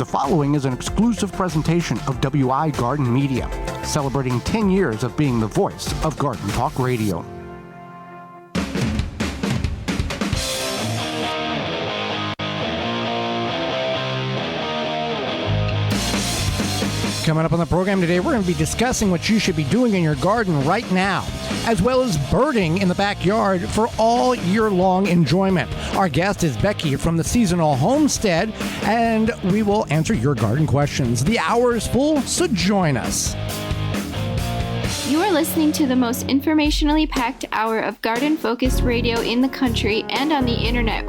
The following is an exclusive presentation of WI Garden Media, celebrating 10 years of being the voice of Garden Talk Radio. Coming up on the program today, we're going to be discussing what you should be doing in your garden right now, as well as birding in the backyard for all year-long enjoyment. Our guest is Becky from the Seasonal Homestead, and we will answer your garden questions. The hour is full, so join us. You are listening to the most informationally packed hour of garden-focused radio in the country and on the internet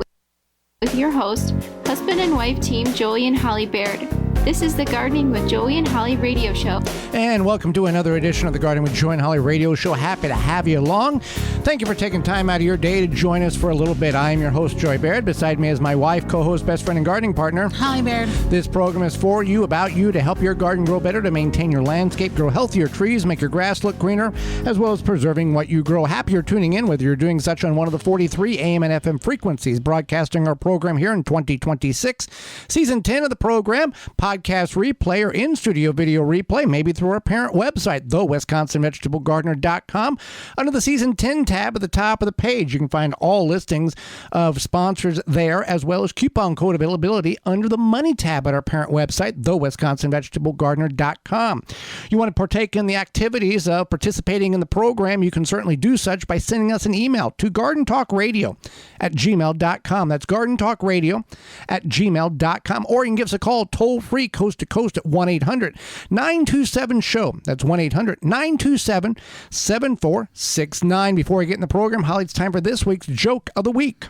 with your host, husband and wife team Joey and Holly Baird. This is the Gardening with Joey and Holly radio show. And welcome to another edition of the Gardening with Joey and Holly radio show. Happy to have you along. Thank you for taking time out of your day to join us for a little bit. I am your host, Joey Baird. Beside me is my wife, co-host, best friend, and gardening partner, Holly Baird. This program is for you, about you, to help your garden grow better, to maintain your landscape, grow healthier trees, make your grass look greener, as well as preserving what you grow. Happy you're tuning in, whether you're doing such on one of the 43 AM and FM frequencies, broadcasting our program here in 2026. Season 10 of the program, podcast replay, or in-studio video replay, maybe through our parent website, thewisconsinvegetablegardener.com. Under the Season 10 tab at the top of the page, you can find all listings of sponsors there, as well as coupon code availability under the Money tab at our parent website, thewisconsinvegetablegardener.com. You want to partake in the activities of participating in the program, you can certainly do such by sending us an email to gardentalkradio@gmail.com. That's gardentalkradio@gmail.com. Or you can give us a call toll-free, coast to coast, at 1-800-927-SHOW. That's 1-800-927-7469. Before we get in the program, Holly, it's time for this week's joke of the week.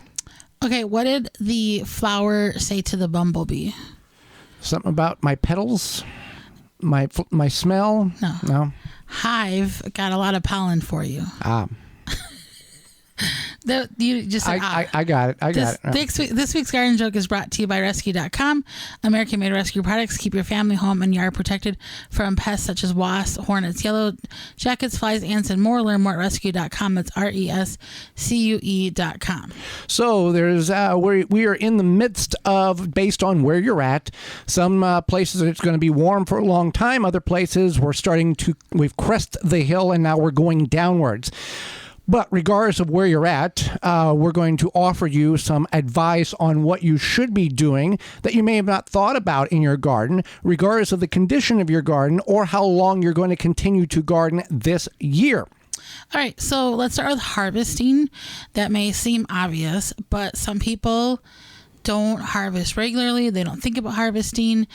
Okay, what did the flower say to the bumblebee? Something about my petals, my smell. No. Hive got a lot of pollen for you. You just said, I got it. This week's garden joke is brought to you by Rescue.com. American-made rescue products keep your family, home, and yard protected from pests such as wasps, hornets, yellow jackets, flies, ants, and more. Learn more at Rescue.com. That's RESCUE.com. So there's we are in the midst of, based on where you're at, some places it's going to be warm for a long time. Other places we've crested the hill and now we're going downwards. But regardless of where you're at, we're going to offer you some advice on what you should be doing that you may have not thought about in your garden, regardless of the condition of your garden or how long you're going to continue to garden this year. All right, so let's start with harvesting. That may seem obvious, but some people don't harvest regularly. They don't think about harvesting.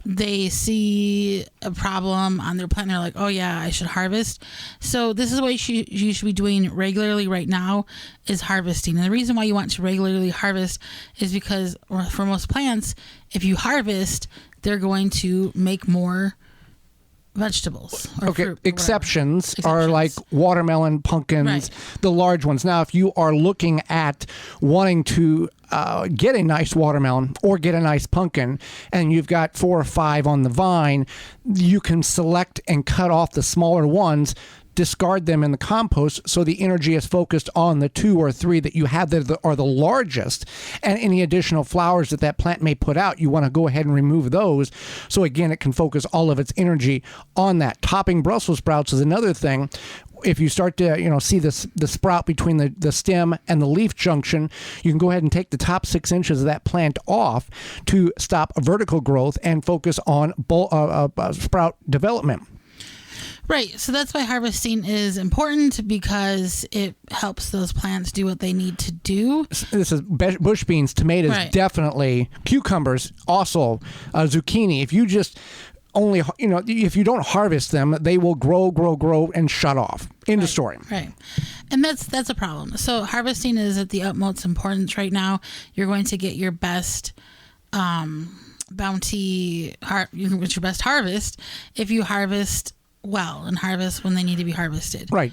They see a problem on their plant and they're like, oh yeah, I should harvest. So this is what you should be doing regularly right now, is harvesting. And the reason why you want to regularly harvest is because for most plants, if you harvest, they're going to make more vegetables. Okay, fruit, exceptions are like watermelon, pumpkins, right, the large ones. Now, if you are looking at wanting to get a nice watermelon or get a nice pumpkin, and you've got 4 or 5 on the vine, you can select and cut off the smaller ones, discard them in the compost, so the energy is focused on the 2 or 3 that you have that are the largest, and any additional flowers that plant may put out, you want to go ahead and remove those. So again, it can focus all of its energy on that. Topping Brussels sprouts is another thing. If you start to see the sprout between the stem and the leaf junction, you can go ahead and take the top 6 inches of that plant off to stop vertical growth and focus on sprout development. Right. So that's why harvesting is important, because it helps those plants do what they need to do. This is bush beans, tomatoes, right, definitely, cucumbers, also zucchini. If you just only, if you don't harvest them, they will grow and shut off. End of story. Right. And that's a problem. So harvesting is at the utmost importance right now. You're going to get your best bounty, with your best harvest if you harvest well and harvest when they need to be harvested. Right.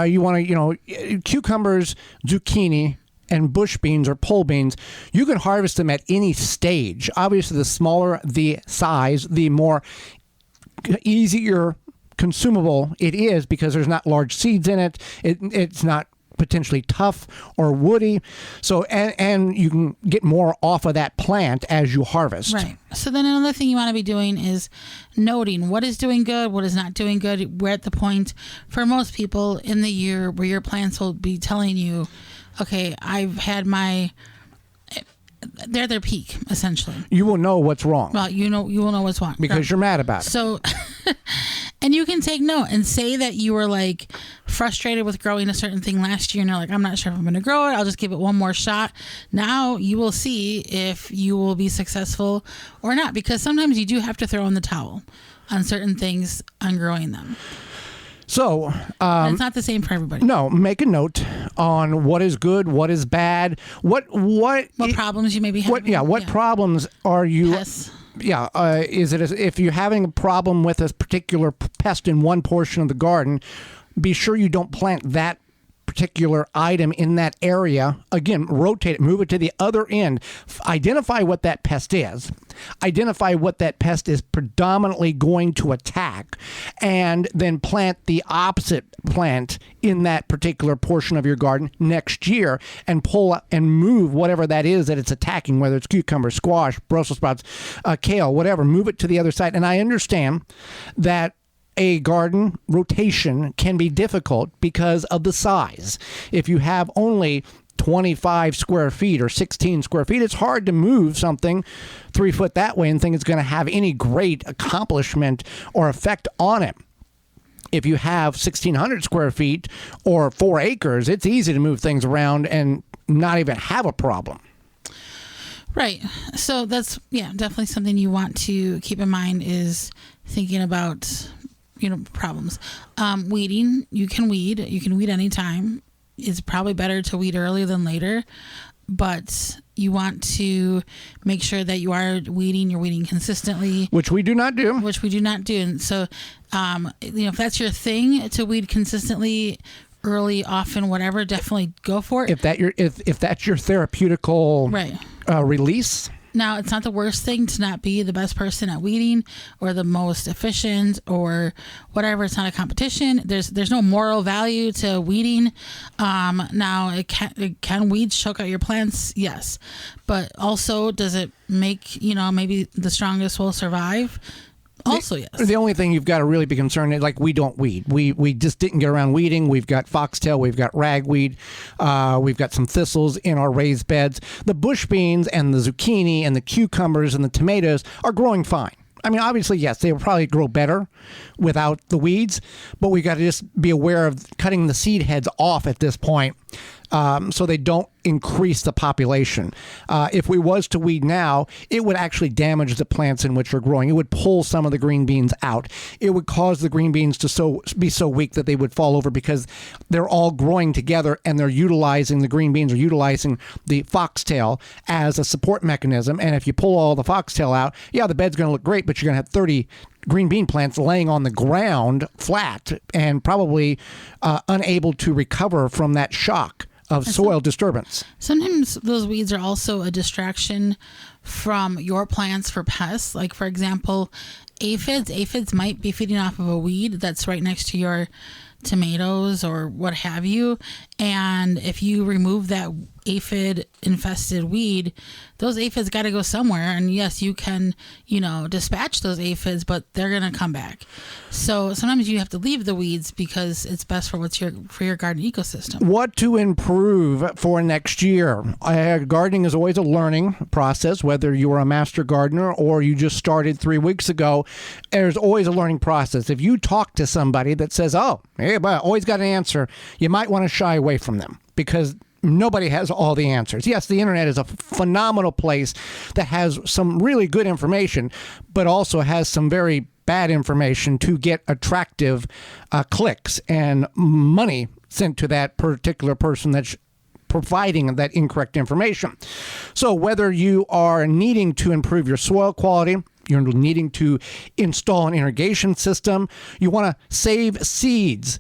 You want to, cucumbers, zucchini, and bush beans or pole beans, you can harvest them at any stage. Obviously, the smaller the size, the more easier consumable it is, because there's not large seeds in it. It's not potentially tough or woody. So, and you can get more off of that plant as you harvest. Right. So then another thing you want to be doing is noting what is doing good, what is not doing good. We're at the point for most people in the year where your plants will be telling you, okay, I've had they're at their peak, essentially. You will know what's wrong. Well, you will know what's wrong. Because you're mad about it. So, and you can take note and say that you were like frustrated with growing a certain thing last year and you're like, I'm not sure if I'm going to grow it. I'll just give it one more shot. Now you will see if you will be successful or not, because sometimes you do have to throw in the towel on certain things on growing them. So it's not the same for everybody. No, make a note on what is good, what is bad, what problems you may be having. What problems are you? Pests. Is it if you're having a problem with a particular pest in one portion of the garden, be sure you don't plant that particular item in that area. Again, rotate it, move it to the other end. Identify what that pest is. Identify what that pest is predominantly going to attack, and then plant the opposite plant in that particular portion of your garden next year and pull and move whatever that is that it's attacking, whether it's cucumber, squash, Brussels sprouts, kale, whatever. Move it to the other side. And I understand that a garden rotation can be difficult because of the size. If you have only 25 square feet or 16 square feet, it's hard to move something 3 foot that way and think it's going to have any great accomplishment or effect on it. If you have 1,600 square feet or 4 acres, it's easy to move things around and not even have a problem. Right. So that's, definitely something you want to keep in mind is thinking about problems. Weeding, you can weed anytime. It's probably better to weed earlier than later, but you want to make sure that you're weeding consistently. Which we do not do. And so, if that's your thing to weed consistently, early, often, whatever, definitely go for it. If that's your therapeutical release. Now, it's not the worst thing to not be the best person at weeding or the most efficient or whatever. It's not a competition. There's no moral value to weeding. Now, can weeds choke out your plants? Yes. But also, does it make, maybe the strongest will survive? Also, yes. The only thing you've got to really be concerned is, we don't weed. We just didn't get around weeding. We've got foxtail. We've got ragweed. We've got some thistles in our raised beds. The bush beans and the zucchini and the cucumbers and the tomatoes are growing fine. I mean, obviously, yes, they will probably grow better without the weeds, but we got to just be aware of cutting the seed heads off at this point so they don't increase the population. If we was to weed now, it would actually damage the plants in which are growing. It would pull some of the green beans out. It would cause the green beans to be so weak that they would fall over because they're all growing together and the green beans are utilizing the foxtail as a support mechanism. And if you pull all the foxtail out, the bed's going to look great, but you're going to have 30 green bean plants laying on the ground flat and probably unable to recover from that shock of soil disturbance. Sometimes those weeds are also a distraction from your plants for pests. Like, for example, aphids. Aphids might be feeding off of a weed that's right next to your tomatoes or what have you. And if you remove that aphid infested weed, those aphids got to go somewhere. And yes, you can, dispatch those aphids, but they're going to come back. So sometimes you have to leave the weeds because it's best for for your garden ecosystem. What to improve for next year? Gardening is always a learning process, whether you are a master gardener or you just started 3 weeks ago. There's always a learning process. If you talk to somebody that says, hey, but I always got an answer, you might want to shy away from them because nobody has all the answers. Yes, the internet is a phenomenal place that has some really good information, but also has some very bad information to get attractive clicks and money sent to that particular person that's providing that incorrect information. So whether you are needing to improve your soil quality, you're needing to install an irrigation system, you want to save seeds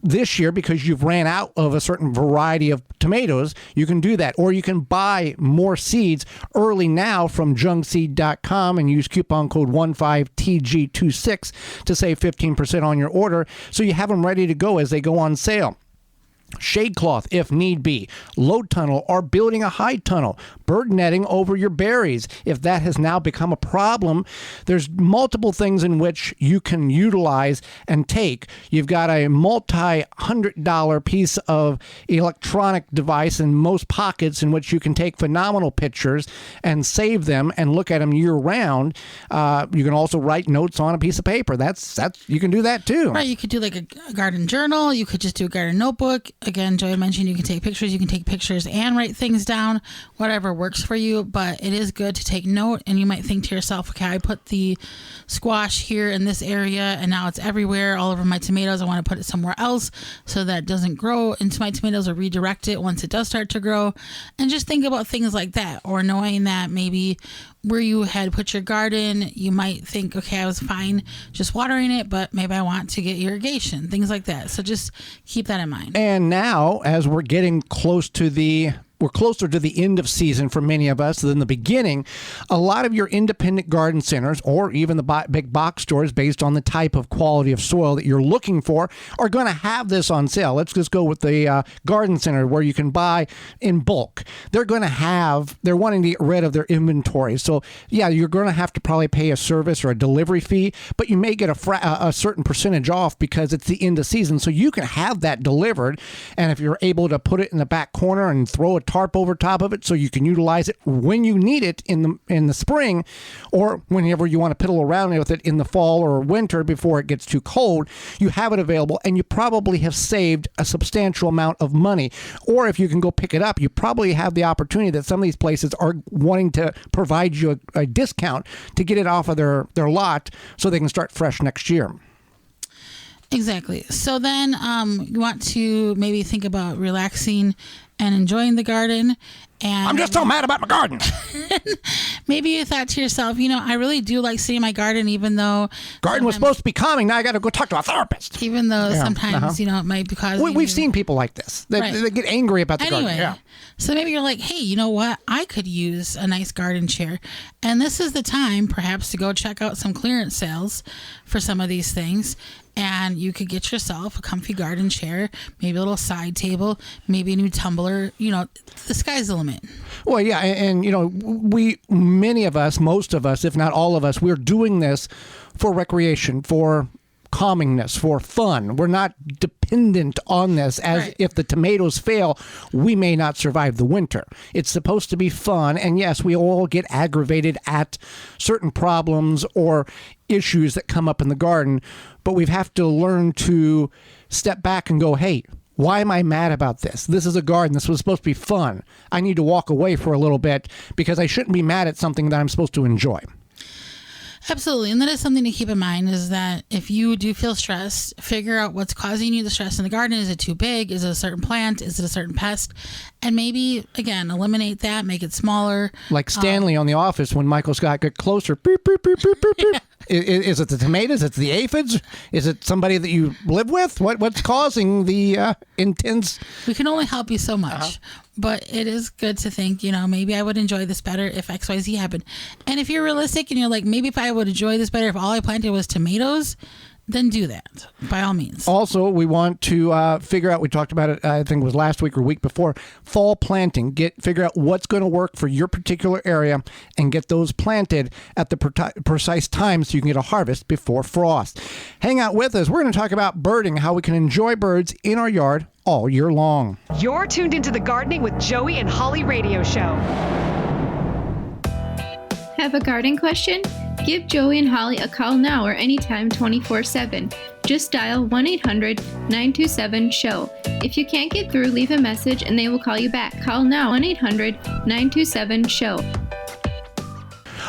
this year because you've ran out of a certain variety of tomatoes, you can do that. Or you can buy more seeds early now from jungseed.com and use coupon code 15TG26 to save 15% on your order so you have them ready to go as they go on sale. shade cloth if need be, low tunnel or building a high tunnel, bird netting over your berries. If that has now become a problem, there's multiple things in which you can utilize and take. You've got a multi-$100 piece of electronic device in most pockets in which you can take phenomenal pictures and save them and look at them year round. You can also write notes on a piece of paper. That's you can do that too. Right, you could do like a garden journal. You could just do a garden notebook. Again, Joey mentioned you can take pictures. You can take pictures and write things down, whatever works for you. But it is good to take note. And you might think to yourself, okay, I put the squash here in this area and now it's everywhere, all over my tomatoes. I want to put it somewhere else so that it doesn't grow into my tomatoes, or redirect it once it does start to grow. And just think about things like that, or knowing that maybe where you had put your garden, you might think, okay, I was fine just watering it, but maybe I want to get irrigation, things like that. So just keep that in mind. And now, as we're getting closer to the end of season for many of us than the beginning, a lot of your independent garden centers, or even the big box stores, based on the type of quality of soil that you're looking for, are going to have this on sale. Let's just go with the garden center where you can buy in bulk. They're wanting to get rid of their inventory. So yeah, you're going to have to probably pay a service or a delivery fee, but you may get a certain percentage off because it's the end of season. So you can have that delivered. And if you're able to put it in the back corner and throw a tarp over top of it so you can utilize it when you need it in the spring, or whenever you want to piddle around with it in the fall or winter before it gets too cold, you have it available, and you probably have saved a substantial amount of money. Or if you can go pick it up, you probably have the opportunity that some of these places are wanting to provide you a discount to get it off of their lot so they can start fresh next year. Exactly. So then you want to maybe think about relaxing and enjoying the garden. And I'm just so mad about my garden. Maybe you thought to yourself, I really do like seeing my garden, even though garden was supposed to be calming. Now I got to go talk to a therapist. Even though sometimes, it might be causing. We've seen people like this. They get angry about the garden. Yeah. So maybe you're like, hey, you know what? I could use a nice garden chair. And this is the time perhaps to go check out some clearance sales for some of these things. And you could get yourself a comfy garden chair, maybe a little side table, maybe a new tumbler. The sky's the limit. Well, yeah. And many of us, most of us, if not all of us, we're doing this for recreation, for calmingness, for fun. We're not dependent on this as if the tomatoes fail, we may not survive the winter. It's supposed to be fun. And yes, we all get aggravated at certain problems or issues that come up in the garden, but we have to learn to step back and go, hey, why am I mad about this? This is a garden. This was supposed to be fun. I need to walk away for a little bit because I shouldn't be mad at something that I'm supposed to enjoy. Absolutely. And that is something to keep in mind, is that if you do feel stressed, figure out what's causing you the stress in the garden. Is it too big? Is it a certain plant? Is it a certain pest? And maybe, again, eliminate that, make it smaller. Like Stanley on The Office when Michael Scott got closer. Beep, beep, beep, beep, beep, beep. Is it the tomatoes? Is it the aphids? Is it somebody that you live with? What's causing the intense? We can only help you so much. But it is good to think, maybe I would enjoy this better if XYZ happened. And if you're realistic and you're like, maybe if I would enjoy this better if all I planted was tomatoes, then do that, by all means. Also, we want to figure out, we talked about it, I think it was last week or week before, fall planting. Figure out what's going to work for your particular area and get those planted at the precise time so you can get a harvest before frost. Hang out with us. We're going to talk about birding, how we can enjoy birds in our yard all year long. You're tuned into the Gardening with Joey and Holly radio show. Have a garden question? Give Joey and Holly a call now or anytime 24/7. Just dial 1-800-927-SHOW. If you can't get through, leave a message and they will call you back. Call now, 1-800-927-SHOW.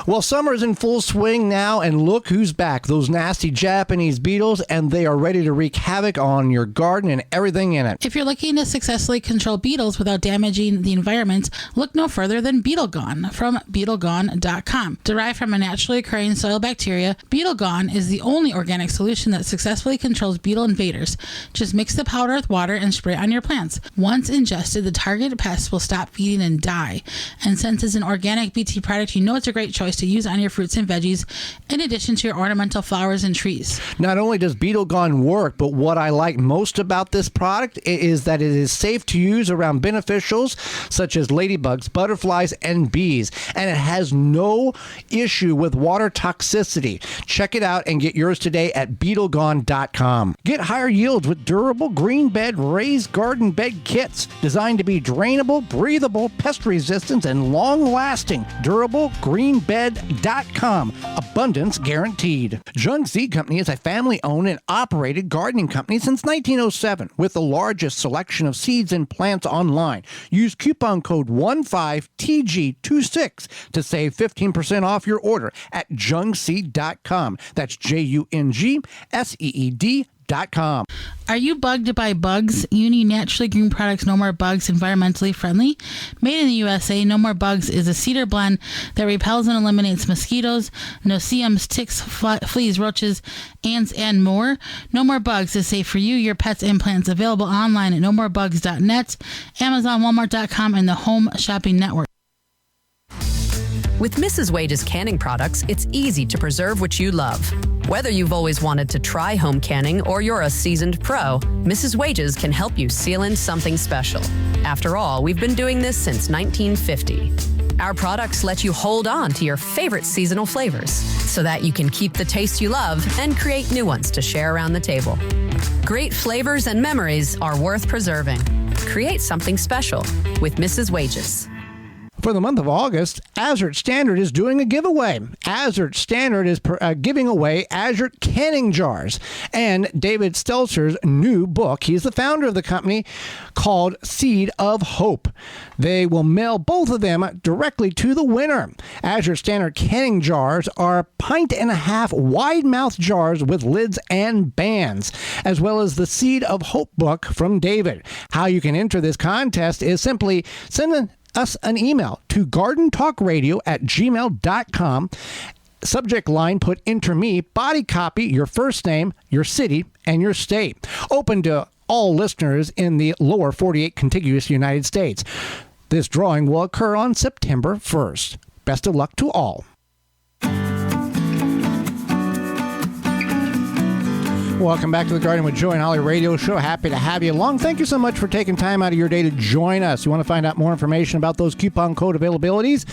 Well, summer is in full swing now, and look who's back. Those nasty Japanese beetles, and they are ready to wreak havoc on your garden and everything in it. If you're looking to successfully control beetles without damaging the environment, look no further than Beetle Gone from BeetleGone.com. Derived from a naturally occurring soil bacteria, Beetle Gone is the only organic solution that successfully controls beetle invaders. Just mix the powder with water and spray it on your plants. Once ingested, the targeted pests will stop feeding and die. And since it's an organic BT product, you know it's a great choice to use on your fruits and veggies, in addition to your ornamental flowers and trees. Not only does Beetle Gone work, but what I like most about this product is that it is safe to use around beneficials such as ladybugs, butterflies, and bees. And it has no issue with water toxicity. Check it out and get yours today at BeetleGone.com. Get higher yields with durable green bed raised garden bed kits designed to be drainable, breathable, pest resistant, and long-lasting. DurableGreenBed.com. Abundance guaranteed. Jung Seed Company is a family-owned and operated gardening company since 1907 with the largest selection of seeds and plants online. Use coupon code 15TG26 to save 15% off your order at jungseed.com. That's JUNGSEED.com. Are you bugged by bugs? You need Naturally Green Products No More Bugs, environmentally friendly. Made in the USA, No More Bugs is a cedar blend that repels and eliminates mosquitoes, no-see-ums, ticks, fleas, roaches, ants, and more. No More Bugs is safe for you, your pets, and plants. Available online at nomorebugs.net, Amazon, Walmart.com, and the Home Shopping Network. With Mrs. Wage's canning products, it's easy to preserve what you love. Whether you've always wanted to try home canning or you're a seasoned pro, Mrs. Wage's can help you seal in something special. After all, we've been doing this since 1950. Our products let you hold on to your favorite seasonal flavors so that you can keep the taste you love and create new ones to share around the table. Great flavors and memories are worth preserving. Create something special with Mrs. Wage's. For the month of August, Azure Standard is doing a giveaway. Azure Standard is giving away Azure canning jars and David Stelzer's new book. He's the founder of the company called Seed of Hope. They will mail both of them directly to the winner. Azure Standard canning jars are 1.5 pint wide-mouth jars with lids and bands, as well as the Seed of Hope book from David. How you can enter this contest is simply send us an email to gardentalkradio@gmail.com. Subject line, put enter me, body copy, your first name, your city, and your state. Open to all listeners in the lower 48 contiguous United States. This drawing will occur on September 1st. Best of luck to all. Welcome back to the Garden with Joy and Holly radio show. Happy to have you along. Thank you so much for taking time out of your day to join us. You want to find out more information about those coupon code availabilities?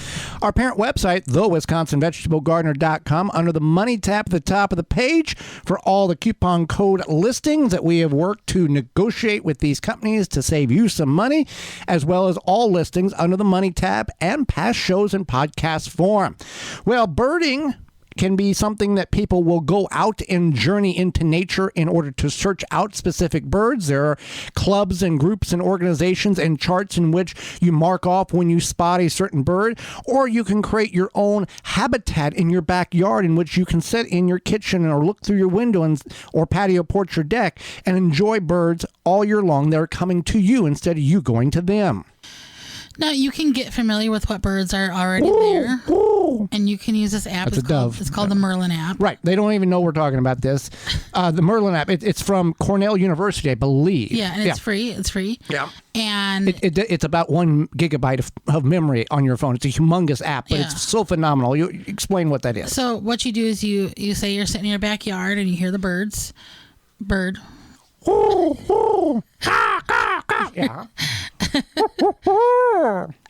Our parent website, thewisconsinvegetablegardener.com, under the Money tab at the top of the page for all the coupon code listings that we have worked to negotiate with these companies to save you some money, as well as all listings under the Money tab and past shows in podcast form. Well, birding can be something that people will go out and journey into nature in order to search out specific birds. There are clubs and groups and organizations and charts in which you mark off when you spot a certain bird, or you can create your own habitat in your backyard in which you can sit in your kitchen or look through your window or patio porch or deck and enjoy birds all year long. They're coming to you instead of you going to them. Now, you can get familiar with what birds are already there, and you can use this app. That's a dove. It's called the Merlin app. Right. They don't even know we're talking about this. The Merlin app, it's from Cornell University, I believe. Yeah, and it's free. It's free. Yeah. And it's about 1 gigabyte of memory on your phone. It's a humongous app, but it's so phenomenal. You explain what that is. So what you do is you say you're sitting in your backyard and you hear the birds. Bird. Yeah.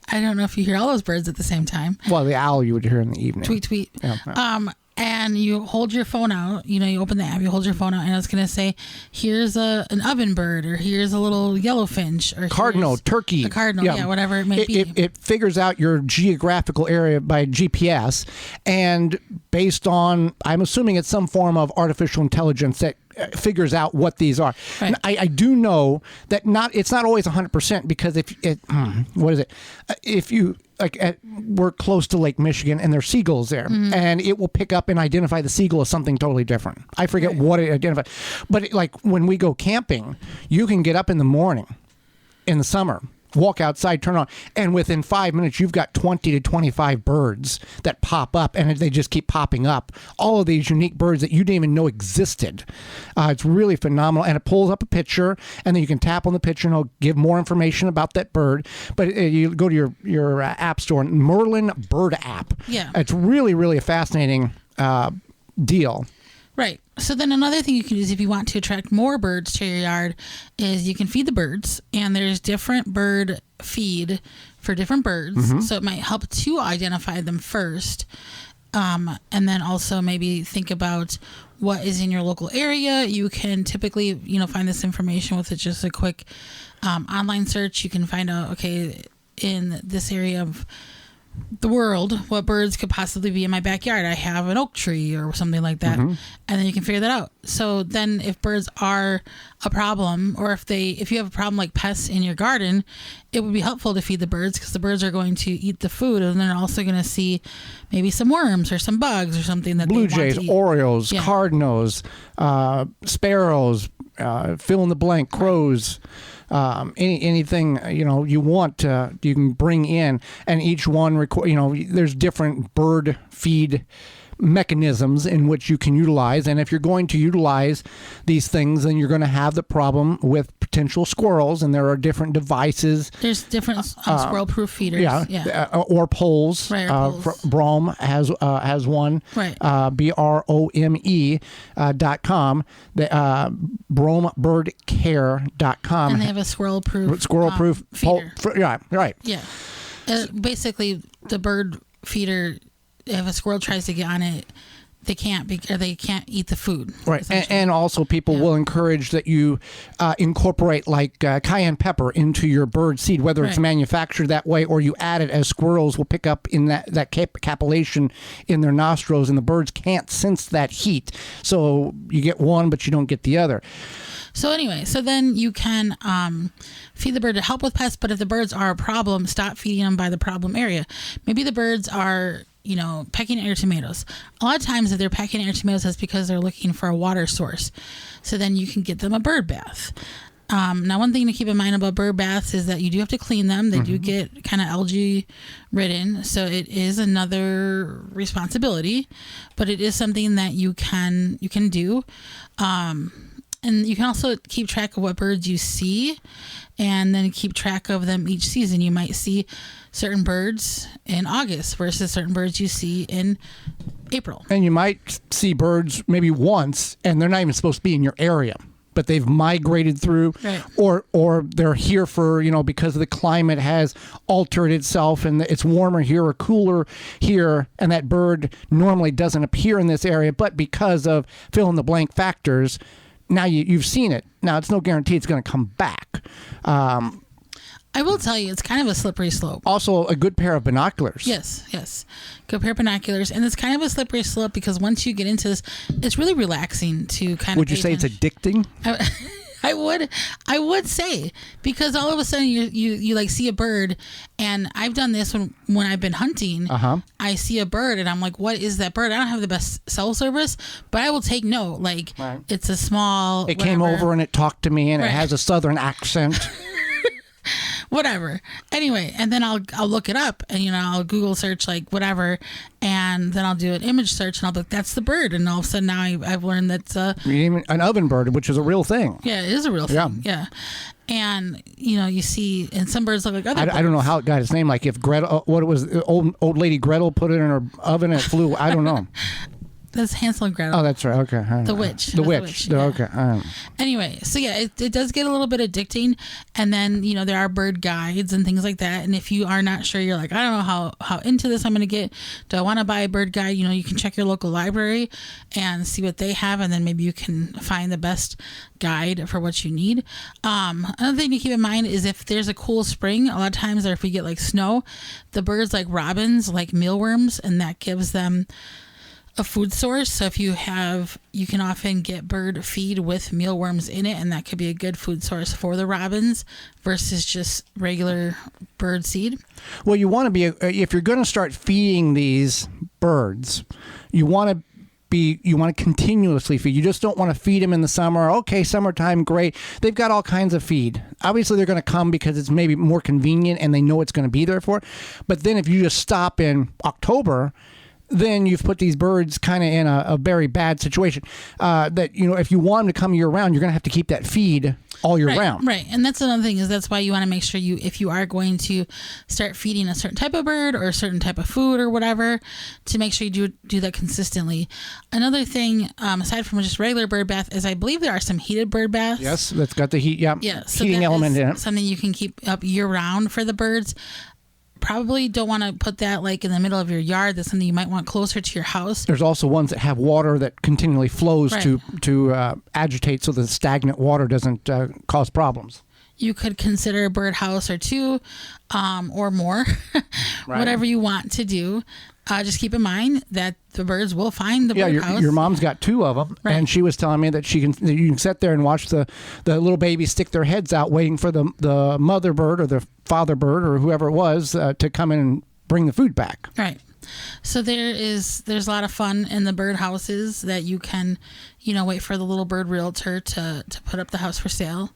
I don't know if you hear all those birds at the same time. Well, the owl you would hear in the evening. Tweet, tweet. Yeah. And you hold your phone out. You open the app, you hold your phone out, and it's going to say, here's an oven bird, or here's a little yellowfinch, or cardinal, turkey. A cardinal, yeah, whatever it may be. It figures out your geographical area by GPS, and based on, I'm assuming it's some form of artificial intelligence that figures out what these are. Right. I do know that it's not always 100%, because if you we're close to Lake Michigan and there's seagulls there, and it will pick up and identify the seagull as something totally different. I forget what it identifies, but when we go camping, you can get up in the morning in the summer walk outside, turn on, and within 5 minutes, you've got 20 to 25 birds that pop up, and they just keep popping up. All of these unique birds that you didn't even know existed. It's really phenomenal, and it pulls up a picture, and then you can tap on the picture, and it'll give more information about that bird. But you go to your app store, Merlin Bird app. Yeah. It's really, really a fascinating deal. Right. So then another thing you can do is if you want to attract more birds to your yard is you can feed the birds, and there's different bird feed for different birds. So it might help to identify them first. And then also maybe think about what is in your local area. You can typically, find this information with just a quick online search. You can find out, okay, in this area of the world, what birds could possibly be in my backyard. I have an oak tree or something like that. And then you can figure that out. So then if birds are a problem, or if you have a problem like pests in your garden, it would be helpful to feed the birds, because the birds are going to eat the food, and they're also going to see maybe some worms or some bugs or something that Blue they want jays, to eat. orioles, cardinals, sparrows, fill in the blank, crows. Anything you want you can bring in, and each one there's different bird feed mechanisms in which you can utilize. And if you're going to utilize these things, then you're going to have the problem with potential squirrels, and there are different devices. There's different squirrel-proof feeders. Or poles. Right, or poles. Brome has one. Right. BROME.com. BromeBirdCare.com. And they have a squirrel-proof feeder. Right. Yeah. Basically, the bird feeder, if a squirrel tries to get on it, they can't eat the food. Right. And also people will encourage that you incorporate like cayenne pepper into your bird seed, whether it's manufactured that way or you add it, as squirrels will pick up in that capillation in their nostrils, and the birds can't sense that heat. So you get one, but you don't get the other. So anyway, then you can feed the bird to help with pests, but if the birds are a problem, stop feeding them by the problem area. Maybe the birds are pecking at your tomatoes. A lot of times if they're pecking at your tomatoes, that's because they're looking for a water source. So then you can get them a bird bath. Now, one thing to keep in mind about bird baths is that you do have to clean them. They do get kind of algae ridden. So it is another responsibility, but it is something that you can do. And you can also keep track of what birds you see, and then keep track of them each season. You might see certain birds in August versus certain birds you see in April. And you might see birds maybe once, and they're not even supposed to be in your area, but they've migrated through, or they're here for, because the climate has altered itself, and it's warmer here or cooler here, and that bird normally doesn't appear in this area, but because of fill in the blank factors, now you've seen it. Now, it's no guarantee it's going to come back. I will tell you, it's kind of a slippery slope. Also, a good pair of binoculars. Yes. Good pair of binoculars. And it's kind of a slippery slope, because once you get into this, it's really relaxing to kind of... Would you say it's addicting? I would say, because all of a sudden you like see a bird, and I've done this when I've been hunting. I see a bird and I'm like, what is that bird? I don't have the best cell service, but I will take note. Like, it's a small... It came over and it talked to me, and it has a southern accent. Whatever. Anyway, and then I'll look it up, and I'll Google search like whatever, and then I'll do an image search, and I'll be like, that's the bird, and all of a sudden now I've learned that's an oven bird, which is a real thing. Yeah, it is a real thing. Yeah. And you see, and some birds look like other birds. I don't know how it got its name. Like if Gretel, what it was, old lady Gretel put it in her oven and it flew. I don't know. That's Hansel and Gretel. Oh, that's right. Okay. The witch. The witch. Yeah. Okay. Anyway, so yeah, it does get a little bit addicting. And then, there are bird guides and things like that. And if you are not sure, you're like, I don't know how into this I'm going to get. Do I want to buy a bird guide? You can check your local library and see what they have. And then maybe you can find the best guide for what you need. Another thing to keep in mind is if there's a cool spring, a lot of times, or if we get like snow, the birds like robins, like mealworms, and that gives them a food source. So if you can often get bird feed with mealworms in it, and that could be a good food source for the robins versus just regular bird seed. Well, you want to be, if you're going to start feeding these birds, you want to you want to continuously feed. You just don't want to feed them in the summer. Okay, summertime, great. They've got all kinds of feed. Obviously, they're going to come because it's maybe more convenient and they know it's going to be there for. But then if you just stop in October, then you've put these birds kind of in a very bad situation. That, if you want them to come year round, you're going to have to keep that feed all year round. Right. And that's another thing, is that's why you want to make sure if you are going to start feeding a certain type of bird or a certain type of food or whatever, to make sure you do that consistently. Another thing, aside from just regular bird bath, is I believe there are some heated bird baths. Yes, that's got the heat. Yeah. So heating element in it. Something you can keep up year round for the birds. Probably don't want to put that like in the middle of your yard. That's something you might want closer to your house. There's also ones that have water that continually flows to agitate so the stagnant water doesn't cause problems. You could consider a birdhouse or two or more, whatever you want to do. Just keep in mind that the birds will find the birdhouse. Your mom's got 2 of them, and she was telling me that you can sit there and watch the little babies stick their heads out waiting for the mother bird or the father bird or whoever it was to come in and bring the food back. Right. So there's a lot of fun in the birdhouses that you can, wait for the little bird realtor to put up the house for sale,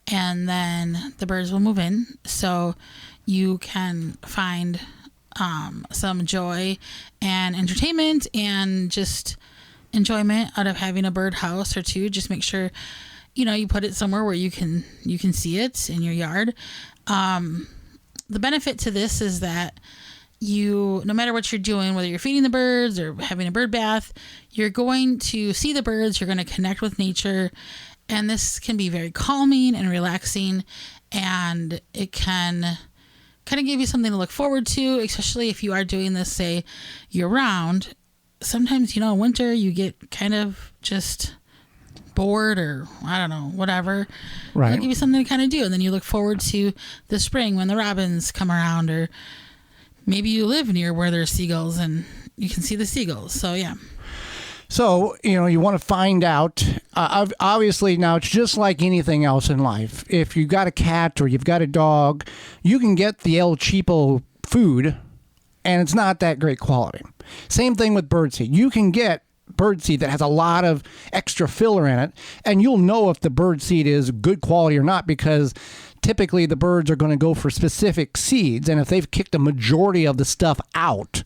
and then the birds will move in. So you can find some joy and entertainment and just enjoyment out of having a birdhouse or 2. Just make sure, you put it somewhere where you can see it in your yard. The benefit to this is that no matter what you're doing, whether you're feeding the birds or having a bird bath, you're going to see the birds, you're going to connect with nature, and this can be very calming and relaxing, and it can kind of give you something to look forward to, especially if you are doing this, say, year-round. Sometimes, in winter, you get kind of just bored or, I don't know, whatever. Right. It'll give you something to kind of do, and then you look forward to the spring when the robins come around, or maybe you live near where there's seagulls and you can see the seagulls. So, yeah. So, you want to find out, obviously now it's just like anything else in life. If you've got a cat or you've got a dog, you can get the El Cheapo food and it's not that great quality. Same thing with birdseed. You can get birdseed that has a lot of extra filler in it, and you'll know if the birdseed is good quality or not, because typically the birds are going to go for specific seeds, and if they've kicked a majority of the stuff out,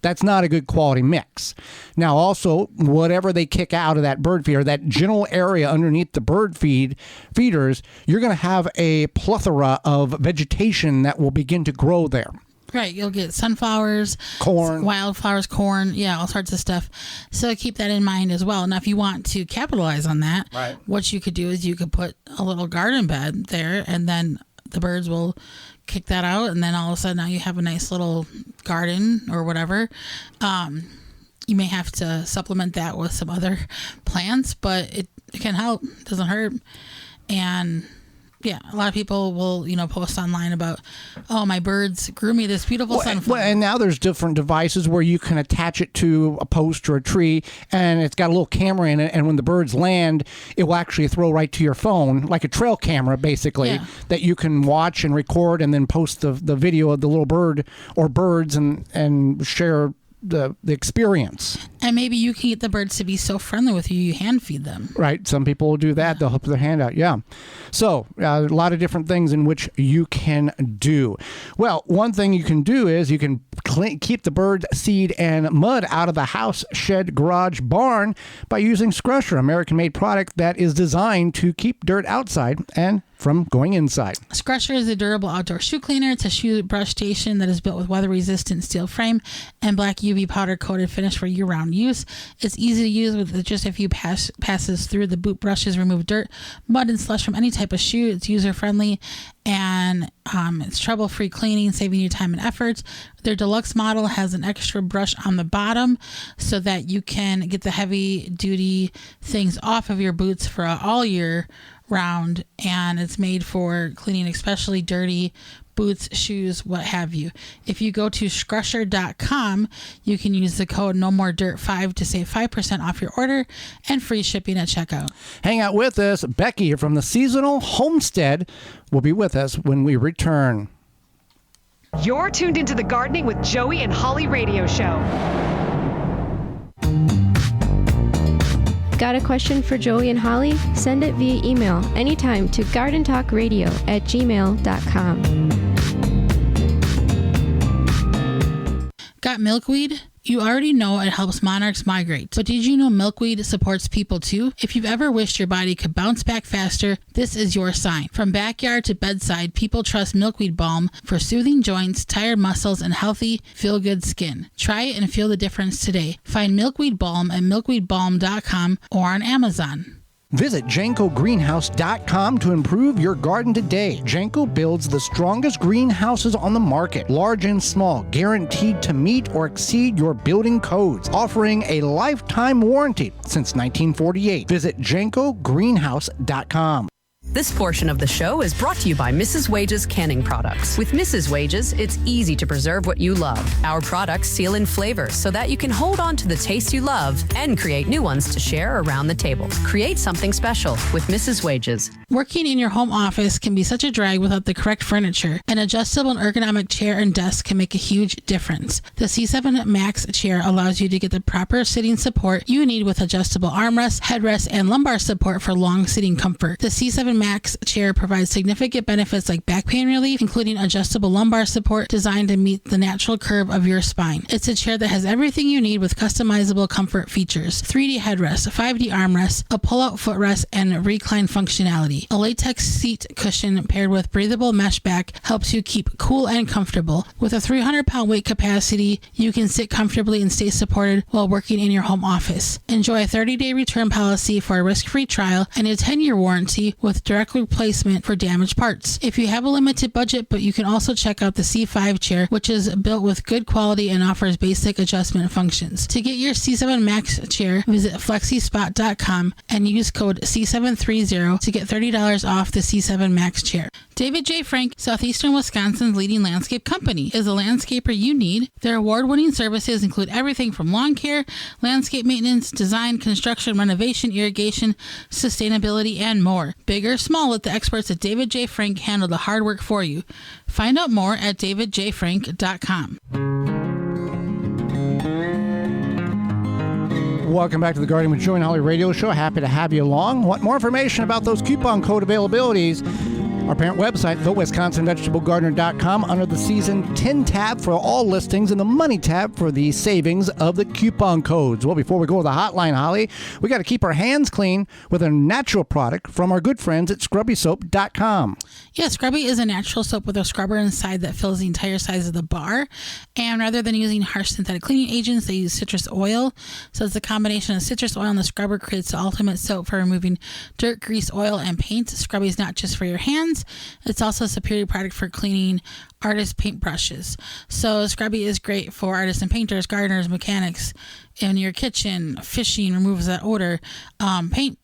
that's not a good quality mix. Now, also, whatever they kick out of that bird feeder, that general area underneath the bird feeders, you're going to have a plethora of vegetation that will begin to grow there. Right. You'll get sunflowers, corn, wildflowers, corn, all sorts of stuff. So keep that in mind as well. Now, if you want to capitalize on that, what you could do is you could put a little garden bed there, and then the birds will kick that out, and then all of a sudden now you have a nice little garden or whatever. You may have to supplement that with some other plants, but it can help. It doesn't hurt. And a lot of people will, post online about, oh, my birds grew me this beautiful sunflower. And now there's different devices where you can attach it to a post or a tree, and it's got a little camera in it, and when the birds land, it will actually throw right to your phone, like a trail camera, basically, that you can watch and record and then post the video of the little bird or birds and share the experience. And maybe you can get the birds to be so friendly with you, you hand feed them. Right. Some people will do that. They'll put their hand out. Yeah. So a lot of different things in which you can do. Well, one thing you can do is you can keep the bird seed and mud out of the house, shed, garage, barn by using Scrusher, American-made product that is designed to keep dirt outside and from going inside. Scrusher is a durable outdoor shoe cleaner. It's a shoe brush station that is built with weather-resistant steel frame and black UV powder-coated finish for year-round use. It's easy to use with just a few passes through. The boot brushes remove dirt, mud, and slush from any type of shoe. It's user-friendly, and it's trouble-free cleaning, saving you time and effort. Their deluxe model has an extra brush on the bottom so that you can get the heavy-duty things off of your boots for all year round, and it's made for cleaning especially dirty boots, shoes, what have you. If you go to scrusher.com, you can use the code NOMOREDIRT5 to save 5% off your order and free shipping at checkout. Hang out with us. Becky from the Seasonal Homestead will be with us when we return. You're tuned into the Gardening with Joey and Holly radio show. Got a question for Joey and Holly? Send it via email anytime to gardentalkradio@gmail.com. Got milkweed? You already know it helps monarchs migrate, but did you know milkweed supports people too? If you've ever wished your body could bounce back faster, this is your sign. From backyard to bedside, people trust milkweed balm for soothing joints, tired muscles, and healthy, feel-good skin. Try it and feel the difference today. Find milkweed balm at milkweedbalm.com or on Amazon. Visit JankoGreenhouse.com to improve your garden today. Janko builds the strongest greenhouses on the market, large and small, guaranteed to meet or exceed your building codes, offering a lifetime warranty since 1948. Visit JankoGreenhouse.com. This portion of the show is brought to you by Mrs. Wages Canning Products. With Mrs. Wages, it's easy to preserve what you love. Our products seal in flavors so that you can hold on to the taste you love and create new ones to share around the table. Create something special with Mrs. Wages. Working in your home office can be such a drag without the correct furniture. An adjustable and ergonomic chair and desk can make a huge difference. The C7 Max chair allows you to get the proper sitting support you need with adjustable armrests, headrests, and lumbar support for long sitting comfort. The C7 Max chair provides significant benefits like back pain relief, including adjustable lumbar support designed to meet the natural curve of your spine. It's a chair that has everything you need with customizable comfort features: 3D headrests, 5D armrests, a pull-out footrest, and recline functionality. A latex seat cushion paired with breathable mesh back helps you keep cool and comfortable. With a 300-pound weight capacity, you can sit comfortably and stay supported while working in your home office. Enjoy a 30-day return policy for a risk-free trial and a 10-year warranty with direct replacement for damaged parts. If you have a limited budget, but you can also check out the C5 chair, which is built with good quality and offers basic adjustment functions. To get your C7 Max chair, visit flexispot.com and use code C730 to get $30 off the C7 Max chair. David J. Frank, Southeastern Wisconsin's leading landscape company, is a landscaper you need. Their award-winning services include everything from lawn care, landscape maintenance, design, construction, renovation, irrigation, sustainability, and more. Big or small, let the experts at David J. Frank handle the hard work for you. Find out more at davidjfrank.com. Welcome back to the Garden with Joey and Holly radio show. Happy to have you along. Want more information about those coupon code availabilities? Our parent website, thewisconsinvegetablegardener.com, under the Season 10 tab for all listings and the Money tab for the savings of the coupon codes. Well, before we go to the hotline, Holly, we got to keep our hands clean with a natural product from our good friends at ScrubbySoap.com. Yeah, Scrubby is a natural soap with a scrubber inside that fills the entire size of the bar. And rather than using harsh synthetic cleaning agents, they use citrus oil. So it's a combination of citrus oil and the scrubber creates the ultimate soap for removing dirt, grease, oil, and paint. Scrubby is not just for your hands. It's also a superior product for cleaning artist paintbrushes. So Scrubby is great for artists and painters, gardeners, mechanics in your kitchen. Fishing removes that odor. Paint,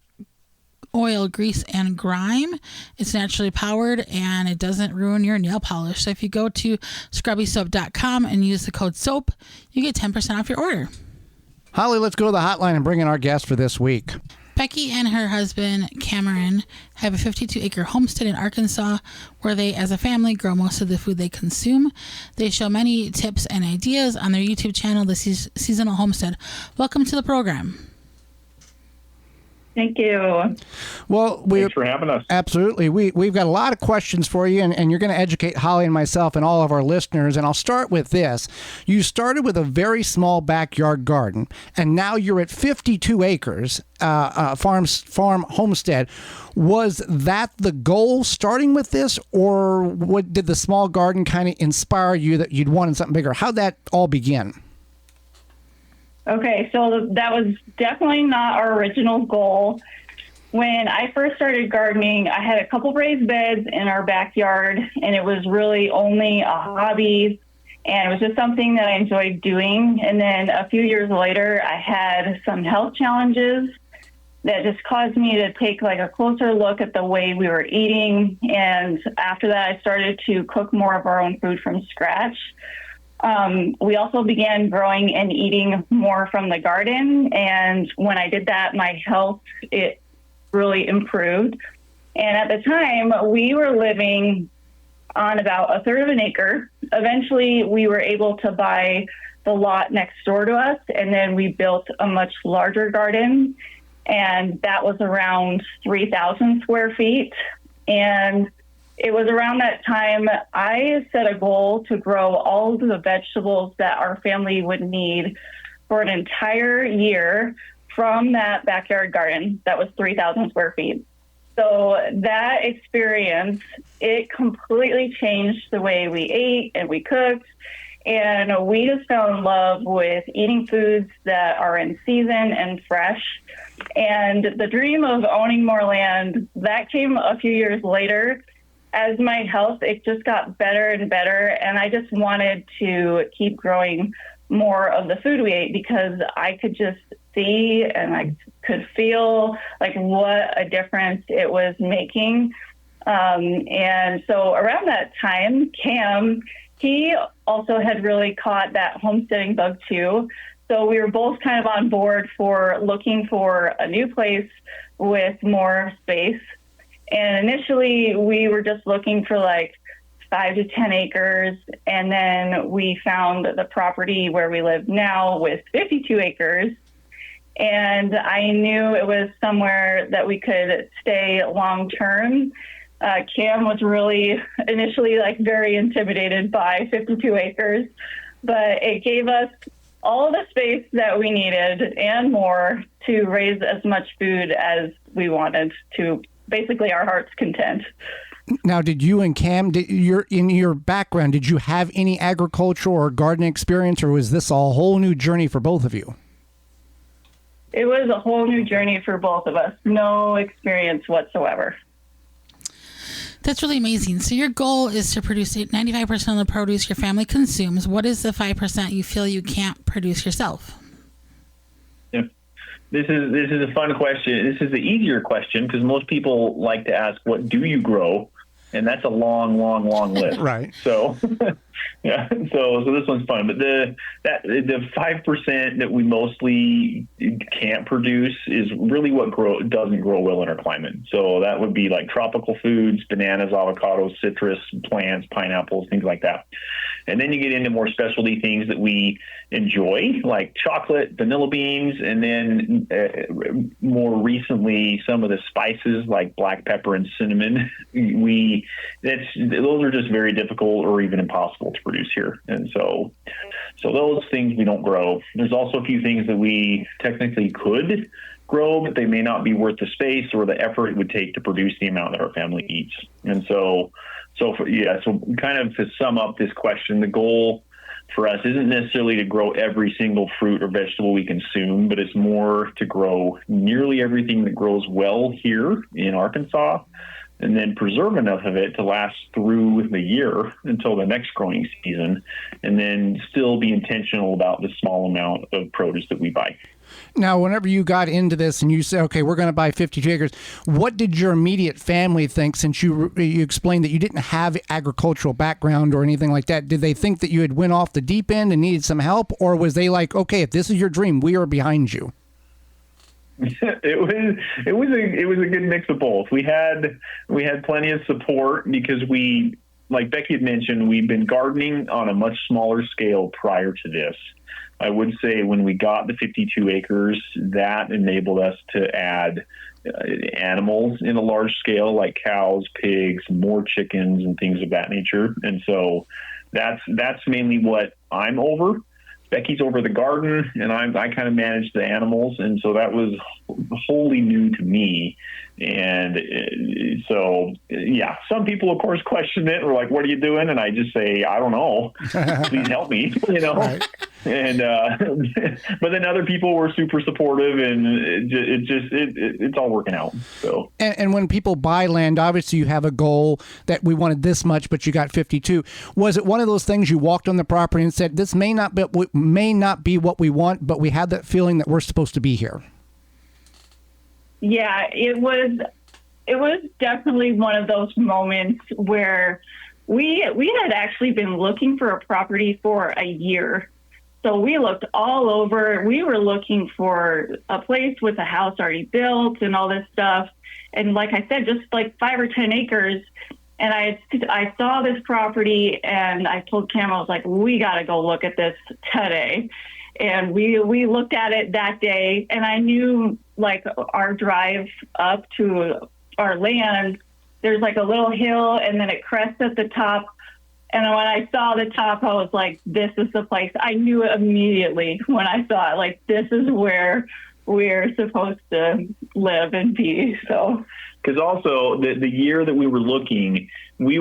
oil, grease, and grime. It's naturally powered and it doesn't ruin your nail polish. So if you go to scrubbysoap.com and use the code SOAP, you get 10% off your order. Holly, let's go to the hotline and bring in our guest for this week. Becky and her husband, Cameron, have a 52-acre homestead in Arkansas where they, as a family, grow most of the food they consume. They show many tips and ideas on their YouTube channel, The Seasonal Homestead. Welcome to the program. Thank you. Well, thanks for having us. Absolutely. We've got a lot of questions for you, and you're going to educate Holly and myself and all of our listeners. And I'll start with this. You started with a very small backyard garden, and now you're at 52 acres, farm homestead. Was that the goal starting with this, or did the small garden kind of inspire you that you'd wanted something bigger? How'd that all begin? Okay, so that was definitely not our original goal. When I first started gardening, I had a couple raised beds in our backyard, and it was really only a hobby, and it was just something that I enjoyed doing. And then a few years later, I had some health challenges that just caused me to take like a closer look at the way we were eating. And after that, I started to cook more of our own food from scratch. We also began growing and eating more from the garden. And when I did that, my health, it really improved. And at the time, we were living on about a third of an acre. Eventually, we were able to buy the lot next door to us, and then we built a much larger garden. and that was around 3,000 square feet. And it was around that time I set a goal to grow all of the vegetables that our family would need for an entire year from that backyard garden that was 3,000 square feet. So that experience, it completely changed the way we ate and we cooked. And we just fell in love with eating foods that are in season and fresh. And the dream of owning more land, that came a few years later. As my health, it just got better and better. And I just wanted to keep growing more of the food we ate because I could just see and I could feel like what a difference it was making. And so around that time, Cam, he also had really caught that homesteading bug too. So we were both kind of on board for looking for a new place with more space. And initially we were just looking for like 5 to 10 acres. And then we found the property where we live now with 52 acres. And I knew it was somewhere that we could stay long term. Cam was really initially like very intimidated by 52 acres, but it gave us all the space that we needed and more to raise as much food as we wanted, to basically our heart's content. Now, did you and Cam, in your background, did you have any agricultural or gardening experience, or was this a whole new journey for both of you? It was a whole new journey for both of us. No experience whatsoever. That's really amazing. So your goal is to produce 95% of the produce your family consumes. What is the 5% you feel you can't produce yourself? Yeah. This is a fun question. This is the easier question because most people like to ask, what do you grow? And that's a long list. Right. So, yeah. So this one's fun. But the 5% that we mostly can't produce is really what doesn't grow well in our climate. So that would be like tropical foods, bananas, avocados, citrus plants, pineapples, things like that. And then you get into more specialty things that we enjoy, like chocolate, vanilla beans, and then more recently, some of the spices like black pepper and cinnamon. Those are just very difficult or even impossible to produce here. And so those things we don't grow. There's also a few things that we technically could grow, but they may not be worth the space or the effort it would take to produce the amount that our family eats. And so kind of to sum up this question, the goal for us isn't necessarily to grow every single fruit or vegetable we consume, but it's more to grow nearly everything that grows well here in Arkansas, and then preserve enough of it to last through the year until the next growing season, and then still be intentional about the small amount of produce that we buy. Now, whenever you got into this and you said, okay, we're going to buy 52 acres, what did your immediate family think, since you explained that you didn't have agricultural background or anything like that? Did they think that you had went off the deep end and needed some help, or was they like, okay, if this is your dream, we are behind you? It was a good mix of both. We had plenty of support because we, like Becky had mentioned, we've been gardening on a much smaller scale prior to this. I would say when we got the 52 acres, that enabled us to add animals in a large scale, like cows, pigs, more chickens, and things of that nature. And so that's mainly what I'm over. Becky's over the garden, and I kind of manage the animals, and so that was wholly new to me. And so, yeah, some people, of course, question it. We're like, "What are you doing?" And I just say, "I don't know. Please help me." Right. And but then other people were super supportive, and it's all working out. So, and when people buy land, obviously you have a goal that we wanted this much, but you got 52. Was it one of those things you walked on the property and said, "This may not be what we want, but we had that feeling that we're supposed to be here"? Yeah, it was definitely one of those moments where we had actually been looking for a property for a year. So we looked all over. We were looking for a place with a house already built and all this stuff. And like I said, just like 5 or 10 acres. And I saw this property and I told Cam, I was like, we got to go look at this today. And we looked at it that day, and I knew like our drive up to our land, there's like a little hill and then it crests at the top. And when I saw the top, I was like, this is the place. I knew it immediately when I saw it. Like, this is where we're supposed to live and be. So, because also the year that we were looking, we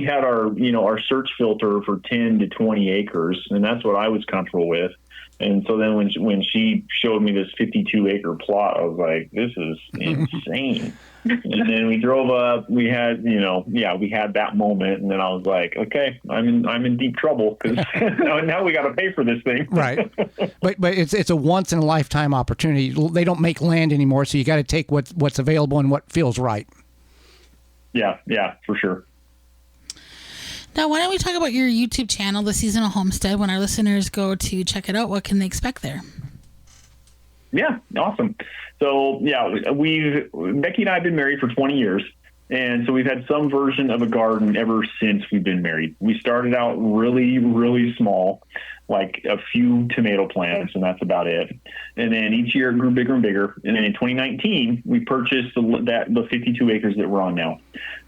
had our search filter for 10 to 20 acres, and that's what I was comfortable with. And so then when she showed me this 52-acre plot, I was like, this is insane. And then we drove up. We had, we had that moment, and then I was like, okay, I'm in deep trouble because now we got to pay for this thing. Right. But it's a once in a lifetime opportunity. They don't make land anymore, so you got to take what's available and what feels right. Yeah, for sure. Now, why don't we talk about your YouTube channel, The Seasonal Homestead? When our listeners go to check it out, what can they expect there? Yeah, awesome. So, Becky and I have been married for 20 years, and so we've had some version of a garden ever since we've been married. We started out really, really small, like a few tomato plants, and that's about it. And then each year it grew bigger and bigger. And then in 2019, we purchased the 52 acres that we're on now.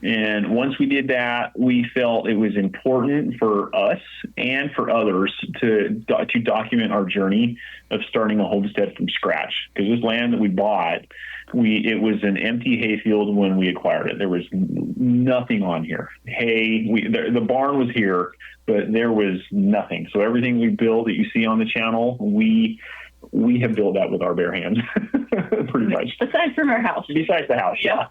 And once we did that, we felt it was important for us and for others to document our journey of starting a homestead from scratch. Because this land that we bought, it was an empty hayfield when we acquired it. There was nothing on here. Hay, the barn was here, but there was nothing. So everything we build that you see on the channel, we have built that with our bare hands, pretty much. Besides from our house. Besides the house, yeah.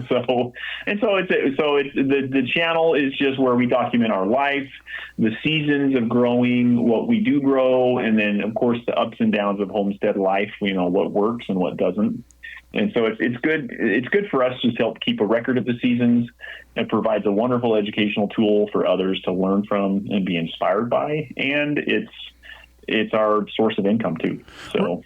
So the channel is just where we document our life, the seasons of growing, what we do grow, and then of course the ups and downs of homestead life. What works and what doesn't. And so it's good. It's good for us to help keep a record of the seasons. It provides a wonderful educational tool for others to learn from and be inspired by. And it's our source of income too. So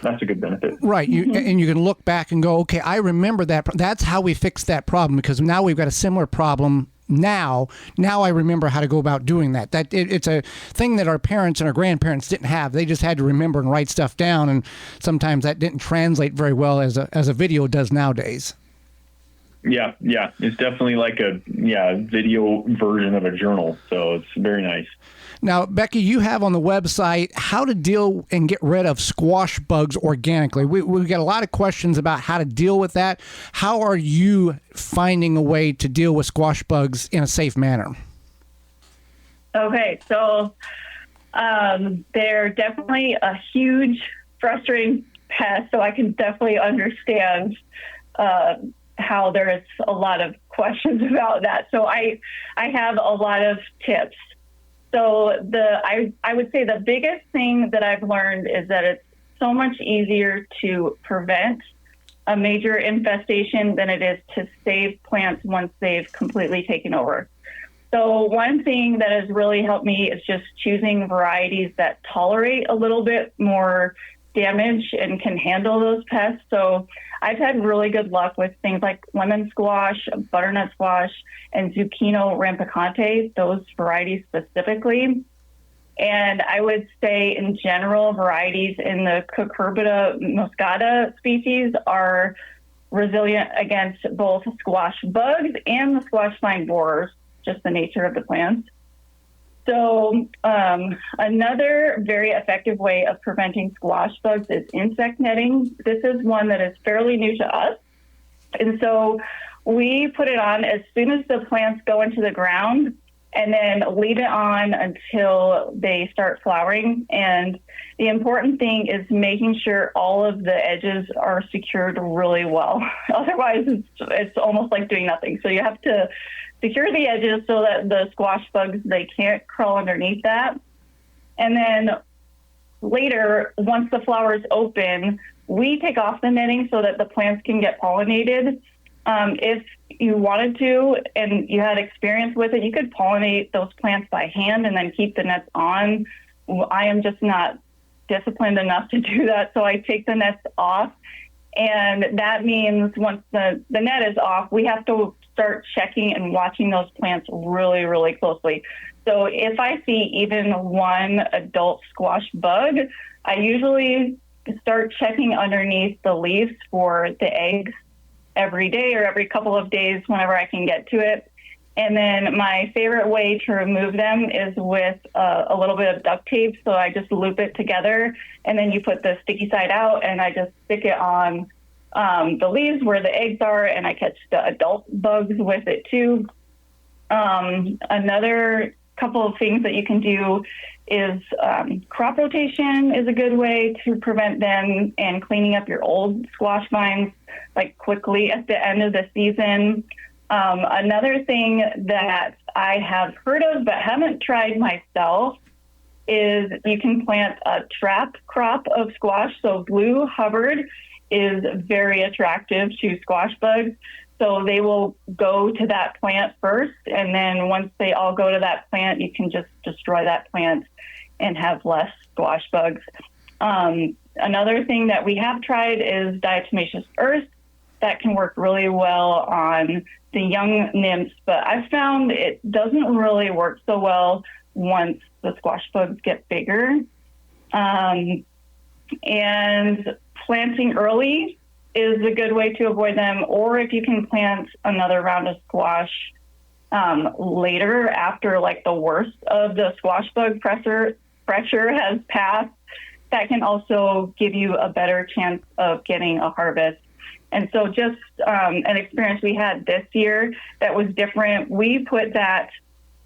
that's a good benefit. Right. And you can look back and go, okay, I remember that. That's how we fixed that problem, because now we've got a similar problem. Now I remember how to go about doing that. It's a thing that our parents and our grandparents didn't have. They just had to remember and write stuff down, and sometimes that didn't translate very well as a video does nowadays. Yeah, it's definitely like a video version of a journal, so it's very nice. Now, Becky, you have on the website how to deal and get rid of squash bugs organically. We've got a lot of questions about how to deal with that. How are you finding a way to deal with squash bugs in a safe manner? Okay, so they're definitely a huge, frustrating pest, so I can definitely understand how there is a lot of questions about that. So I have a lot of tips. So I would say the biggest thing that I've learned is that it's so much easier to prevent a major infestation than it is to save plants once they've completely taken over. So one thing that has really helped me is just choosing varieties that tolerate a little bit more damage and can handle those pests. So I've had really good luck with things like lemon squash, butternut squash, and zucchino rampicante, those varieties specifically. And I would say in general, varieties in the Cucurbita moscata species are resilient against both squash bugs and the squash vine borers, just the nature of the plants. So another very effective way of preventing squash bugs is insect netting. This is one that is fairly new to us. And so we put it on as soon as the plants go into the ground and then leave it on until they start flowering. And the important thing is making sure all of the edges are secured really well. Otherwise, it's almost like doing nothing. So you have to secure the edges so that the squash bugs, they can't crawl underneath that. And then later, once the flowers open, we take off the netting so that the plants can get pollinated. If you wanted to and you had experience with it, you could pollinate those plants by hand and then keep the nets on. I am just not disciplined enough to do that, so I take the nets off. And that means once the net is off, we have to start checking and watching those plants really, really closely. So if I see even one adult squash bug, I usually start checking underneath the leaves for the eggs every day or every couple of days whenever I can get to it. And then my favorite way to remove them is with a little bit of duct tape. So I just loop it together, and then you put the sticky side out, and I just stick it on the leaves where the eggs are, and I catch the adult bugs with it too. Another couple of things that you can do is crop rotation is a good way to prevent them, and cleaning up your old squash vines like quickly at the end of the season. Another thing that I have heard of but haven't tried myself is you can plant a trap crop of squash. So blue Hubbard is very attractive to squash bugs. So they will go to that plant first, and then once they all go to that plant, you can just destroy that plant and have less squash bugs. Another thing that we have tried is diatomaceous earth. That can work really well on the young nymphs, but I've found it doesn't really work so well once the squash bugs get bigger. And planting early is a good way to avoid them, or if you can plant another round of squash later after like the worst of the squash bug pressure has passed, that can also give you a better chance of getting a harvest. And so just an experience we had this year that was different. We put that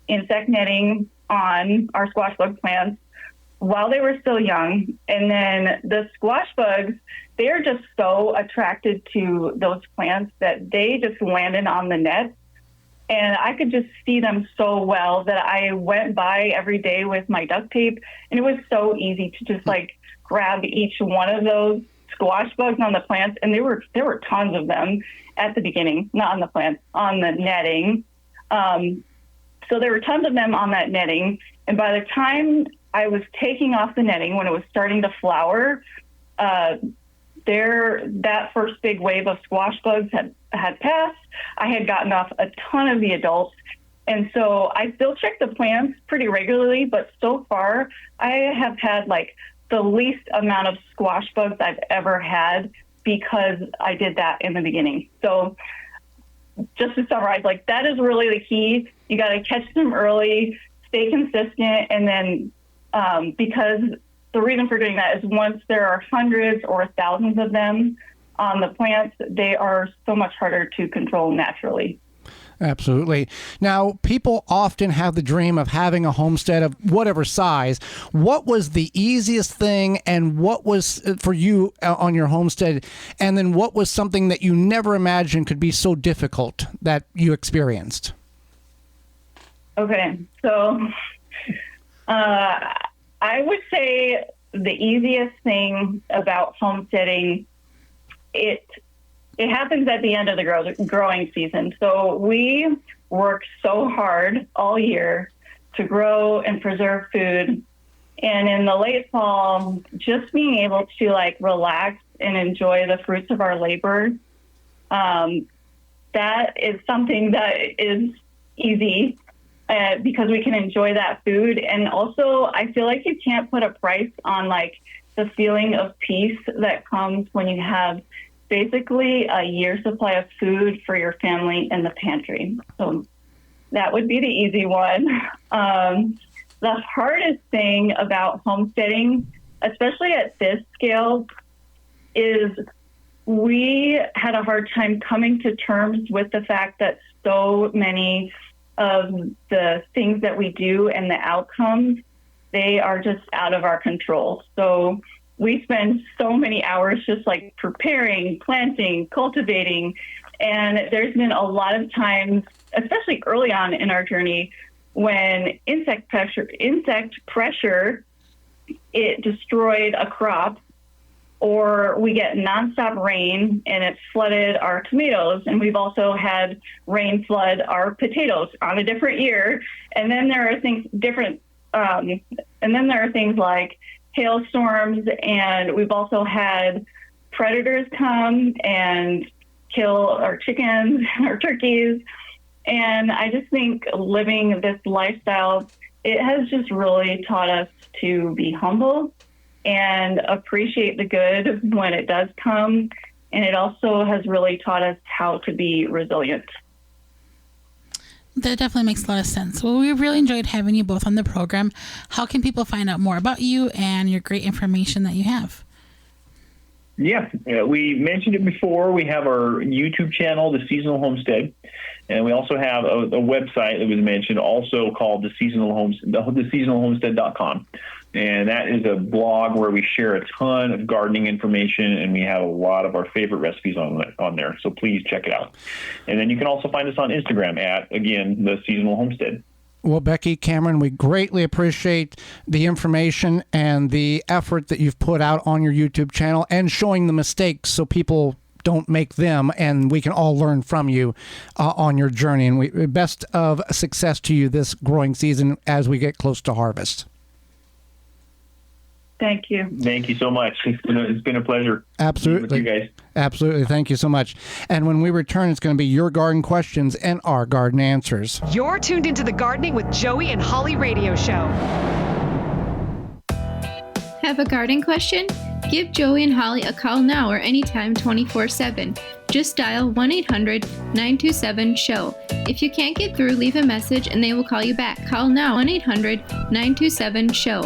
insect netting on our squash bug plants while they were still young. And then the squash bugs, they're just so attracted to those plants that they just landed on the net. And I could just see them so well that I went by every day with my duct tape. And it was so easy to just like grab each one of those squash bugs on the plants, and there were tons of them at the beginning, not on the plants, on the netting. So there were tons of them on that netting, and by the time I was taking off the netting, when it was starting to flower, that first big wave of squash bugs had passed. I had gotten off a ton of the adults, and so I still check the plants pretty regularly, but so far I have had like the least amount of squash bugs I've ever had because I did that in the beginning. So just to summarize, like that is really the key. You got to catch them early, stay consistent. And then because the reason for doing that is once there are hundreds or thousands of them on the plants, they are so much harder to control naturally. Absolutely. Now, people often have the dream of having a homestead of whatever size. What was the easiest thing, and what was for you on your homestead? And then what was something that you never imagined could be so difficult that you experienced? Okay. So I would say the easiest thing about homesteading, it happens at the end of the growing season. So we work so hard all year to grow and preserve food. And in the late fall, just being able to like relax and enjoy the fruits of our labor, that is something that is easy because we can enjoy that food. And also, I feel like you can't put a price on like the feeling of peace that comes when you have basically a year's supply of food for your family in the pantry. So that would be the easy one. The hardest thing about homesteading, especially at this scale, is we had a hard time coming to terms with the fact that so many of the things that we do and the outcomes, they are just out of our control. So we spend so many hours just like preparing, planting, cultivating, and there's been a lot of times, especially early on in our journey, when insect pressure, it destroyed a crop, or we get nonstop rain and it flooded our tomatoes, and we've also had rain flood our potatoes on a different year. And then there are things like hailstorms, and we've also had predators come and kill our chickens, our turkeys. And I just think living this lifestyle, it has just really taught us to be humble and appreciate the good when it does come. And it also has really taught us how to be resilient. That definitely makes a lot of sense. Well, we really enjoyed having you both on the program. How can people find out more about you and your great information that you have? Yeah, we mentioned it before. We have our YouTube channel, The Seasonal Homestead, and we also have a website that was mentioned, also called theseasonalhomestead.com. And that is a blog where we share a ton of gardening information, and we have a lot of our favorite recipes on there. So please check it out. And then you can also find us on Instagram at, again, The Seasonal Homestead. Well, Becky, Cameron, we greatly appreciate the information and the effort that you've put out on your YouTube channel and showing the mistakes so people don't make them, and we can all learn from you on your journey. And best of success to you this growing season as we get close to harvest. Thank you. Thank you so much. It's been a pleasure. Absolutely. With you guys. Absolutely. Thank you so much. And when we return, it's going to be your garden questions and our garden answers. You're tuned into the Gardening with Joey and Holly radio show. Have a garden question? Give Joey and Holly a call now or anytime 24/7. Just dial 1-800-927-SHOW. If you can't get through, leave a message and they will call you back. Call now 1-800-927-SHOW.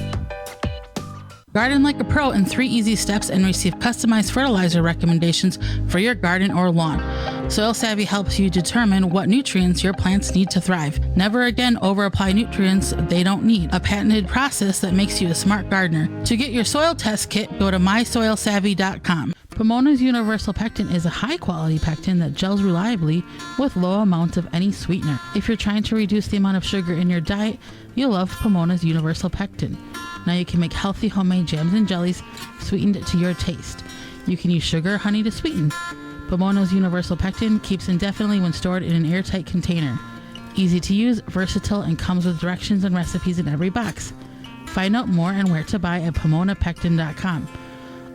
Garden like a pro in 3 easy steps and receive customized fertilizer recommendations for your garden or lawn. Soil Savvy helps you determine what nutrients your plants need to thrive. Never again over-apply nutrients they don't need. A patented process that makes you a smart gardener. To get your soil test kit, go to mysoilsavvy.com. Pomona's Universal Pectin is a high-quality pectin that gels reliably with low amounts of any sweetener. If you're trying to reduce the amount of sugar in your diet, you'll love Pomona's Universal Pectin. Now you can make healthy homemade jams and jellies sweetened to your taste. You can use sugar or honey to sweeten. Pomona's Universal Pectin keeps indefinitely when stored in an airtight container. Easy to use, versatile, and comes with directions and recipes in every box. Find out more and where to buy at PomonaPectin.com.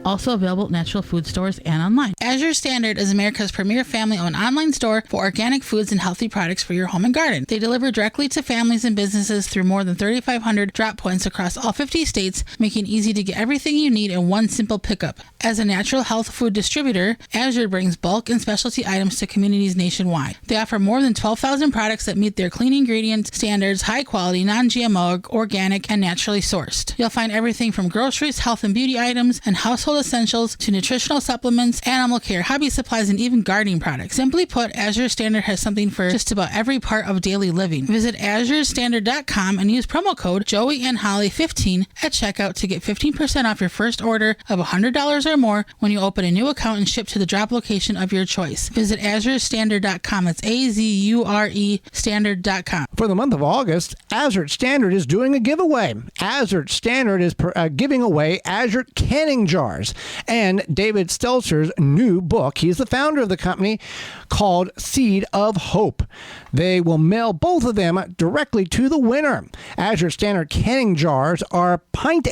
Also available at natural food stores and online. Azure Standard is America's premier family-owned online store for organic foods and healthy products for your home and garden. They deliver directly to families and businesses through more than 3,500 drop points across all 50 states, making it easy to get everything you need in one simple pickup. As a natural health food distributor, Azure brings bulk and specialty items to communities nationwide. They offer more than 12,000 products that meet their clean ingredient standards, high quality, non-GMO, organic, and naturally sourced. You'll find everything from groceries, health and beauty items, and household essentials to nutritional supplements, animal care, hobby supplies, and even gardening products. Simply put, Azure Standard has something for just about every part of daily living. Visit azurestandard.com and use promo code JoeyandHolly15 at checkout to get 15% off your first order of $100 or more when you open a new account and ship to the drop location of your choice. Visit azurestandard.com. It's AZURE standard.com. For the month of August, Azure Standard is doing a giveaway. Azure Standard is giving away Azure canning jars and David Stelzer's new book. He's the founder of the company, called Seed of Hope. They will mail both of them directly to the winner. Azure Standard canning jars are 1.5 pint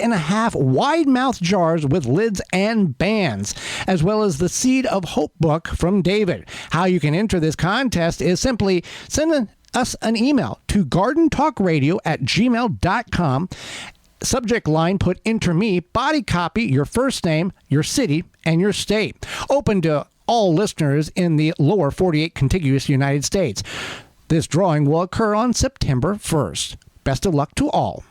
wide-mouth jars with lids and bands, as well as the Seed of Hope book from David. How you can enter this contest is simply send us an email to gardentalkradio@gmail.com. Subject line, put enter me, body copy, your first name, your city, and your state. Open to all listeners in the lower 48 contiguous United States. This drawing will occur on September 1st. Best of luck to all.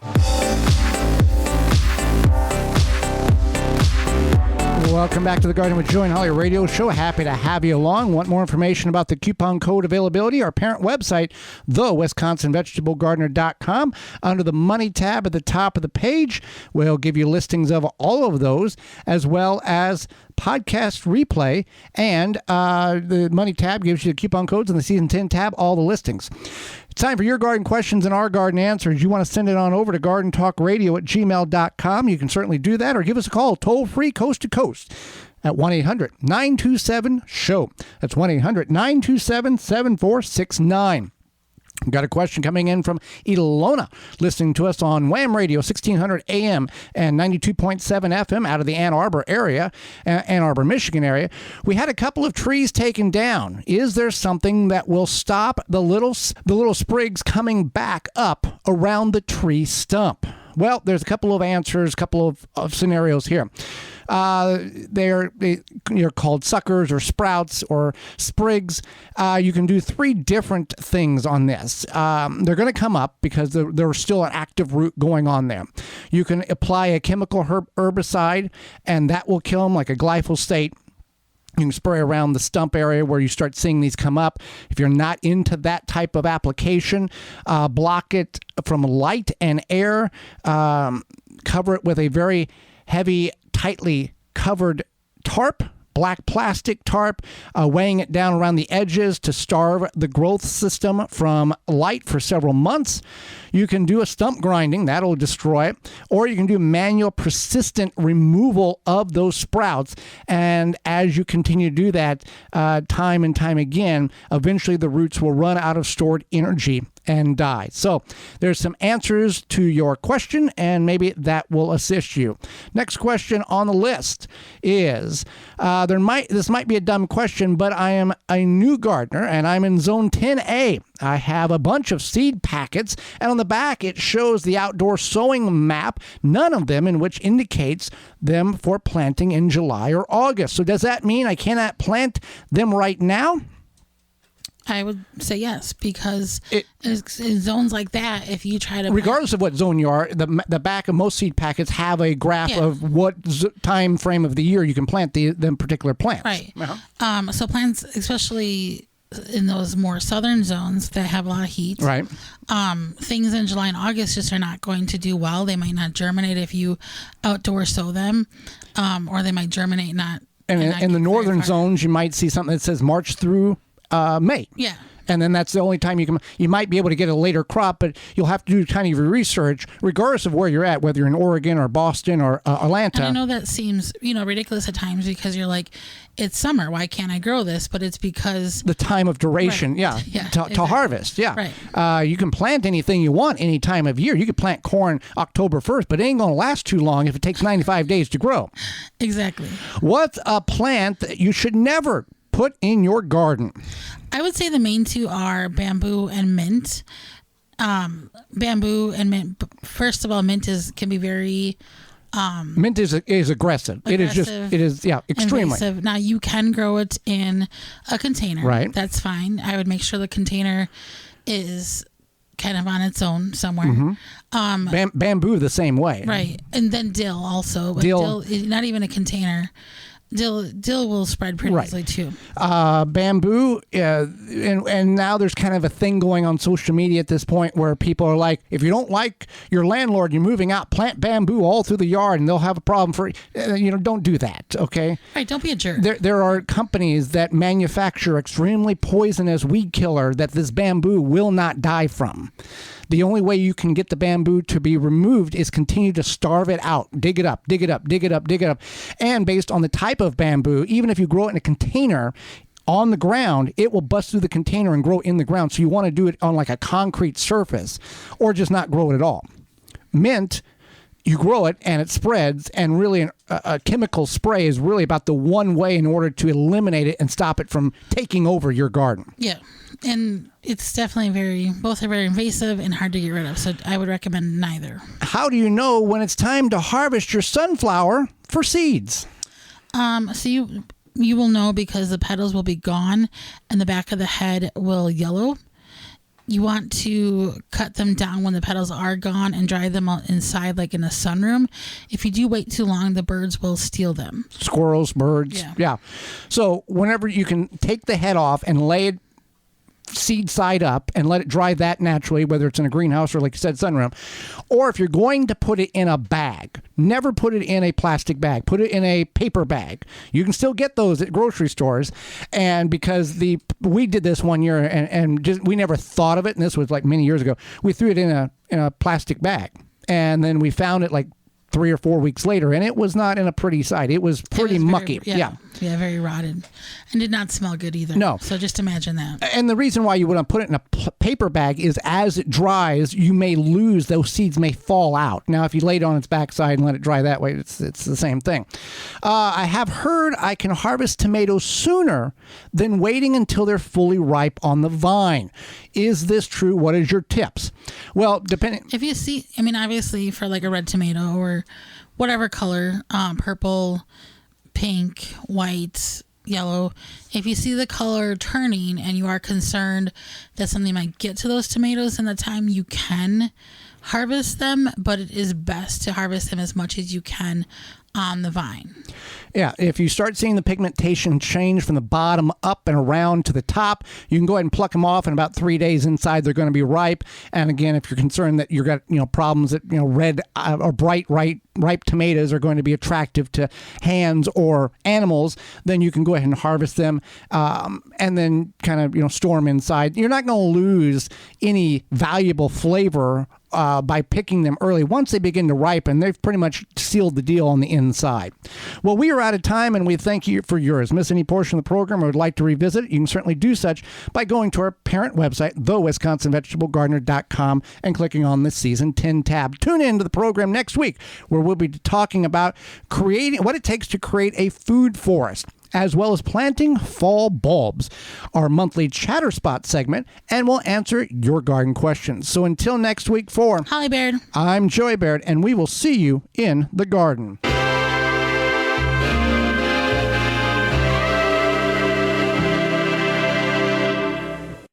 Welcome back to the Garden with Joey and Holly radio show. Happy to have you along. Want more information about the coupon code availability? Our parent website, thewisconsinvegetablegardener.com. Under the Money tab at the top of the page, we'll give you listings of all of those, as well as podcast replay, and the Money tab gives you the coupon codes, and the Season 10 tab, all the listings. It's time for your garden questions and our garden answers. You want to send it on over to gardentalkradio@gmail.com. You can certainly do that, or give us a call toll-free coast to coast at 1-800-927-SHOW. That's 1-800-927-7469. We've got a question coming in from Ilona, listening to us on Wham Radio, 1600 AM and 92.7 FM out of the Ann Arbor area, Ann Arbor, Michigan area. We had a couple of trees taken down. Is there something that will stop the little sprigs coming back up around the tree stump? Well, there's a couple of answers, a couple of scenarios here. They're called suckers or sprouts or sprigs. You can do 3 different things on this. They're going to come up because there's still an active root going on there. You can apply a chemical herbicide, and that will kill them, like a glyphosate. You can spray around the stump area where you start seeing these come up. If you're not into that type of application, block it from light and air. Cover it with a very heavy, tightly covered tarp, black plastic tarp, weighing it down around the edges to starve the growth system from light for several months. You can do a stump grinding, that'll destroy it, or you can do manual persistent removal of those sprouts. And as you continue to do that time and time again, eventually the roots will run out of stored energy and die. So there's some answers to your question, and maybe that will assist you. Next question on the list is, this might be a dumb question, but I am a new gardener and I'm in zone 10A. I have a bunch of seed packets, and on the back it shows the outdoor sowing map, none of them in which indicates them for planting in July or August. So does that mean I cannot plant them right now? I would say yes, because in zones like that, if you try to... Regardless of what zone you are, the back of most seed packets have a graph of what time frame of the year you can plant them particular plants. Right. So plants, especially in those more southern zones that have a lot of heat, right? Things in July and August just are not going to do well. They might not germinate if you outdoor sow them, or they might germinate not... And in the northern zones, you might see something that says March through... May. Yeah. And then that's the only time you might be able to get a later crop, but you'll have to do kind of your research, regardless of where you're at, whether you're in Oregon or Boston or Atlanta. And I know that seems, ridiculous at times because you're like, it's summer. Why can't I grow this? But it's because the time of duration, to harvest, Right. You can plant anything you want any time of year. You could plant corn October 1st, but it ain't going to last too long if it takes 95 days to grow. Exactly. What's a plant that you should never put in your garden? I would say the main 2 are bamboo and mint. Bamboo and mint. First of all, mint can be very... mint is aggressive. It is extremely invasive. Now you can grow it in a container. Right. That's fine. I would make sure the container is kind of on its own somewhere. Mm-hmm. Bamboo the same way. Right. And then dill also. But dill is not even a container. Dill will spread pretty easily too. Bamboo, and now there's kind of a thing going on social media at this point where people are like, if you don't like your landlord, you're moving out, plant bamboo all through the yard and they'll have a problem for don't do that, okay? Right, don't be a jerk. There are companies that manufacture extremely poisonous weed killer that this bamboo will not die from. The only way you can get the bamboo to be removed is continue to starve it out. Dig it up, dig it up, dig it up, dig it up. And based on the type of bamboo, even if you grow it in a container on the ground, it will bust through the container and grow in the ground. So you want to do it on like a concrete surface or just not grow it at all. Mint, you grow it and it spreads, and really a chemical spray is really about the one way in order to eliminate it and stop it from taking over your garden. Yeah. And it's definitely both are very invasive and hard to get rid of. So I would recommend neither. How do you know when it's time to harvest your sunflower for seeds? So you will know because the petals will be gone and the back of the head will yellow. You want to cut them down when the petals are gone and dry them out inside, like in a sunroom. If you do wait too long, the birds will steal them. Squirrels, birds. Yeah. So whenever you can take the head off and lay it seed side up and let it dry that naturally, whether it's in a greenhouse or, like you said, sunroom. Or if you're going to put it in a bag, never put it in a plastic bag. Put it in a paper bag. You can still get those at grocery stores. And because we did this one year and just we never thought of it, and this was like many years ago, we threw it in a plastic bag. And then we found it like 3 or 4 weeks later, and it was not in a pretty site. It was pretty mucky. Yeah. Yeah, very rotted. And did not smell good either. No. So just imagine that. And the reason why you wouldn't put it in a paper bag is as it dries, you may lose, those seeds may fall out. Now, if you lay it on its backside and let it dry that way, it's the same thing. I have heard I can harvest tomatoes sooner than waiting until they're fully ripe on the vine. Is this true? What is your tips? Well, depending. If you see, I mean, obviously for like a red tomato or whatever color, purple, pink, white, yellow, if you see the color turning and you are concerned that something might get to those tomatoes in the time, you can harvest them, but it is best to harvest them as much as you can on the vine. Yeah, if you start seeing the pigmentation change from the bottom up and around to the top, you can go ahead and pluck them off. In about 3 days inside, they're going to be ripe. And again, if you're concerned that you've got problems that red or bright ripe tomatoes are going to be attractive to hands or animals, then you can go ahead and harvest them and then kind of store them inside. You're not going to lose any valuable flavor by picking them early. Once they begin to ripen, they've pretty much sealed the deal on the inside. Well, we are out of time, and we thank you for yours. Miss any portion of the program or would like to revisit it, you can certainly do such by going to our parent website, thewisconsinvegetablegardener.com, and clicking on the Season 10 tab. Tune in to the program next week, where we'll be talking about creating what it takes to create a food forest, as well as planting fall bulbs, our monthly Chatter Spot segment, and we'll answer your garden questions. So until next week, for Holly Baird, I'm Joey Baird, and we will see you in the garden.